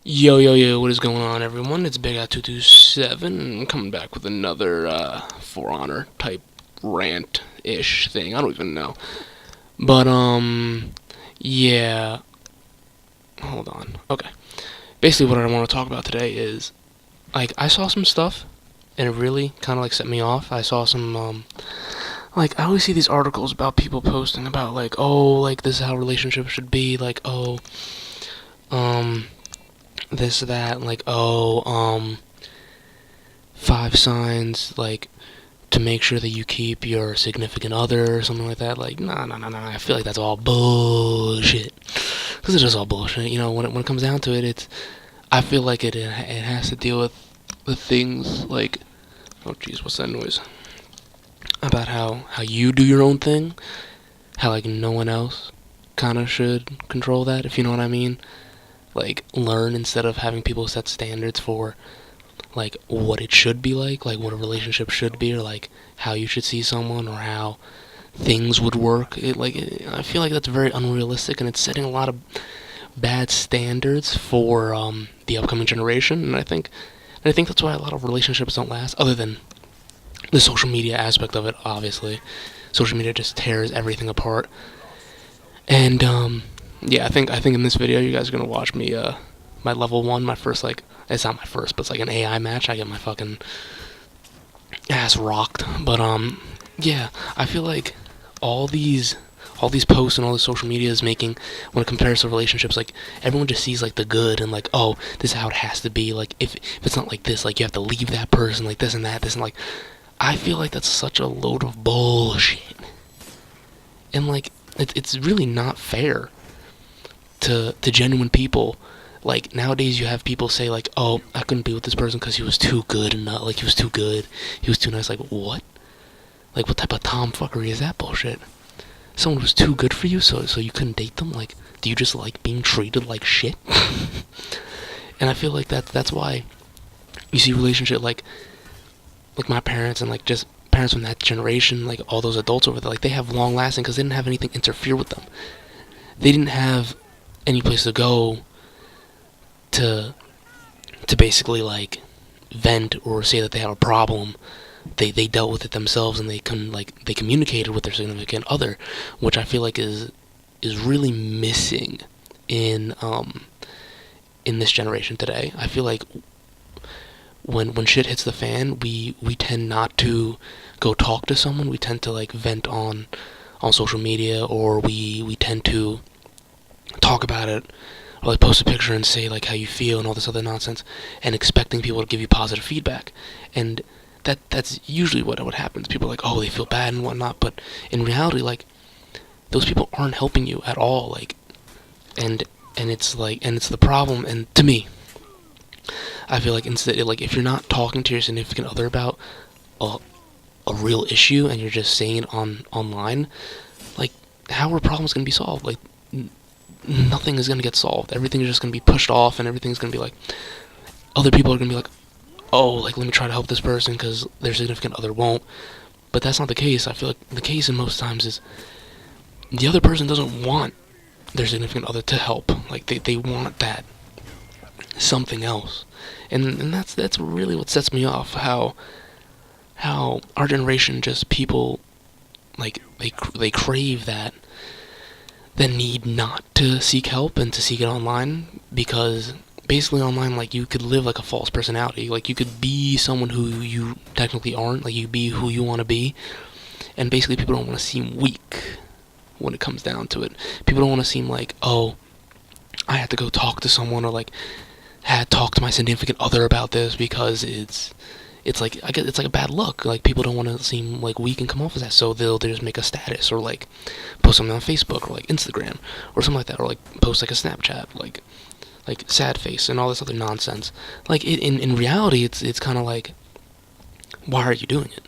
Yo, yo, yo, what is going on, everyone? It's Big At 227, coming back with another For Honor type rant-ish thing. I don't even know. But, yeah. Hold on. Okay. Basically, what I want to talk about today is, like, I saw some stuff, and it really kind of, like, set me off. I saw some, I always see these articles about people posting about, like, oh, like, this is how relationships should be, like, oh, um, this, that, like, oh, 5 signs, like, to make sure that you keep your significant other or something like that. Like, nah, nah, nah, nah. I feel like that's all bullshit. Because it's just all bullshit. You know, when it comes down to it, I feel like it has to deal with the things like, oh, jeez, what's that noise? About how you do your own thing. How, like, no one else kind of should control that, if you know what I mean. Like, learn instead of having people set standards for like what it should be like what a relationship should be, or like how you should see someone, or how things would work. I feel like that's very unrealistic, and it's setting a lot of bad standards for the upcoming generation. And I think that's why a lot of relationships don't last. Other than the social media aspect of it, obviously, social media just tears everything apart. And yeah, I think in this video you guys are gonna watch me my level one, my first, like, it's not my first, but it's like an AI match. I get my fucking ass rocked. But yeah, I feel like all these all these posts and all the social media is making, when it compares to relationships, like, everyone just sees like the good, and like, oh, this is how it has to be. Like, if it's not like this, like, you have to leave that person, like this and that, this and like. I feel like that's such a load of bullshit, and like it's really not fair to genuine people. Like, nowadays you have people say like, oh, I couldn't be with this person because he was too good, and not like he was too good, he was too nice. Like, what? Like, what type of tomfuckery is that bullshit? Someone was too good for you, so you couldn't date them? Like, do you just like being treated like shit? And I feel like that's why you see relationship like my parents, and like just parents from that generation, like all those adults over there, like, they have long lasting because they didn't have anything interfere with them. They didn't have any place to go to basically like vent or say that they have a problem. They dealt with it themselves, and they communicated with their significant other, which I feel like is really missing in in this generation today. I feel like when shit hits the fan, we tend not to go talk to someone. We tend to like vent on social media, or we tend to talk about it, or like post a picture and say like how you feel and all this other nonsense, and expecting people to give you positive feedback. And that's usually what happens. People are like, oh, they feel bad and whatnot, but in reality, like, those people aren't helping you at all. Like, and it's the problem. And to me, I feel like, instead, like, if you're not talking to your significant other about a a real issue, and you're just saying it online, like, how are problems gonna be solved? Like, nothing is gonna get solved. Everything is just gonna be pushed off, and everything's gonna be like, other people are gonna be like, oh, like, let me try to help this person because their significant other won't. But that's not the case. I feel like the case in most times is the other person doesn't want their significant other to help. Like, they want that something else. And that's really what sets me off. How our generation, just people, like, they crave that the need not to seek help and to seek it online, because basically online, like, you could live like a false personality. Like, you could be someone who you technically aren't. Like, you could be who you want to be, and basically people don't want to seem weak when it comes down to it. People don't want to seem like, oh, I had to go talk to someone, or like had talked to my significant other about this, because it's like, I guess it's like a bad look. Like, people don't want to seem like weak and come off as that, so they'll just make a status, or like post something on Facebook, or like Instagram, or something like that, or like post like a Snapchat, like sad face and all this other nonsense. Like, in reality, it's kind of like, why are you doing it?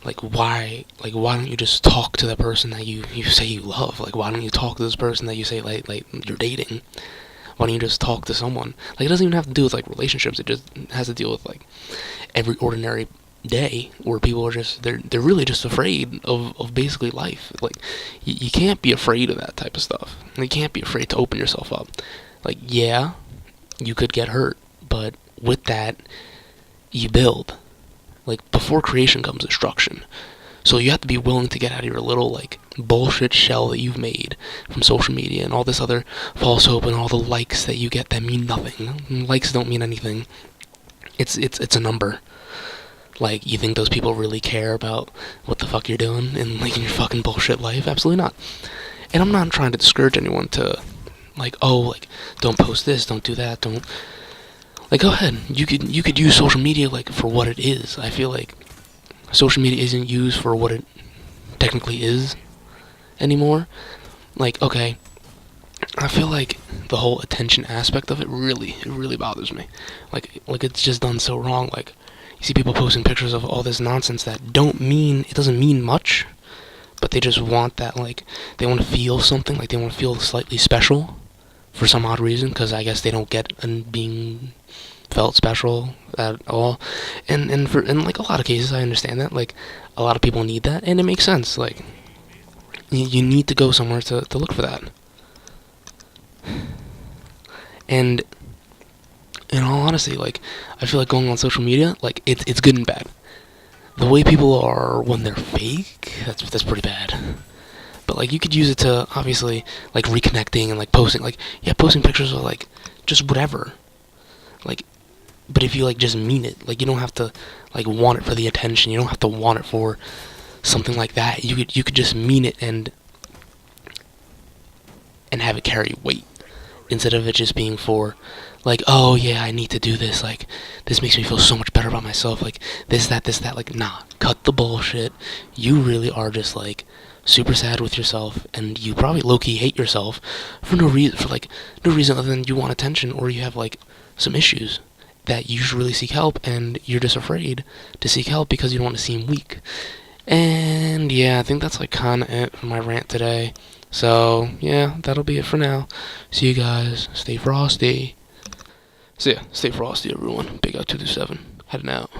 Like, why don't you just talk to that person that you say you love? Like, why don't you talk to this person that you say like you're dating? Why don't you just talk to someone? Like, it doesn't even have to do with like relationships. It just has to deal with like every ordinary day, where people are just, they're really just afraid of basically life. Like, you can't be afraid of that type of stuff. You can't be afraid to open yourself up. Like, yeah, you could get hurt. But with that, you build. Like, before creation comes destruction. So you have to be willing to get out of your little, like, bullshit shell that you've made from social media and all this other false hope and all the likes that you get that mean nothing. Likes don't mean anything. It's a number. Like, you think those people really care about what the fuck you're doing in, like, in your fucking bullshit life? Absolutely not. And I'm not trying to discourage anyone to, like, oh, like, don't post this, don't do that, don't... Like, go ahead. You could use social media, like, for what it is. I feel like social media isn't used for what it technically is anymore. Like, okay, I feel like the whole attention aspect of it really bothers me. Like it's just done so wrong. Like, you see people posting pictures of all this nonsense that it doesn't mean much, but they just want that, like, they want to feel something, like they want to feel slightly special for some odd reason, because I guess they don't get being felt special at all. And in like a lot of cases, I understand that. Like, a lot of people need that, and it makes sense. Like, you need to go somewhere to look for that. And in all honesty, like, I feel like going on social media, like, it's good and bad. The way people are when they're fake, that's pretty bad. But, like, you could use it to, obviously, like, reconnecting and, like, posting, like, yeah, posting pictures of, like, just whatever. Like, but if you, like, just mean it, like, you don't have to, like, want it for the attention. You don't have to want it for something like that. You could just mean it and have it carry weight, instead of it just being for, like, oh yeah, I need to do this, like, this makes me feel so much better about myself, like, this, that, like, nah, cut the bullshit. You really are just, like, super sad with yourself, and you probably low-key hate yourself for no reason other than you want attention, or you have, like, some issues that you should really seek help, and you're just afraid to seek help because you don't want to seem weak. And yeah, I think that's, like, kind of it for my rant today. So yeah, that'll be it for now. See you guys. Stay frosty. So yeah, stay frosty, everyone. Big out 227. Heading out.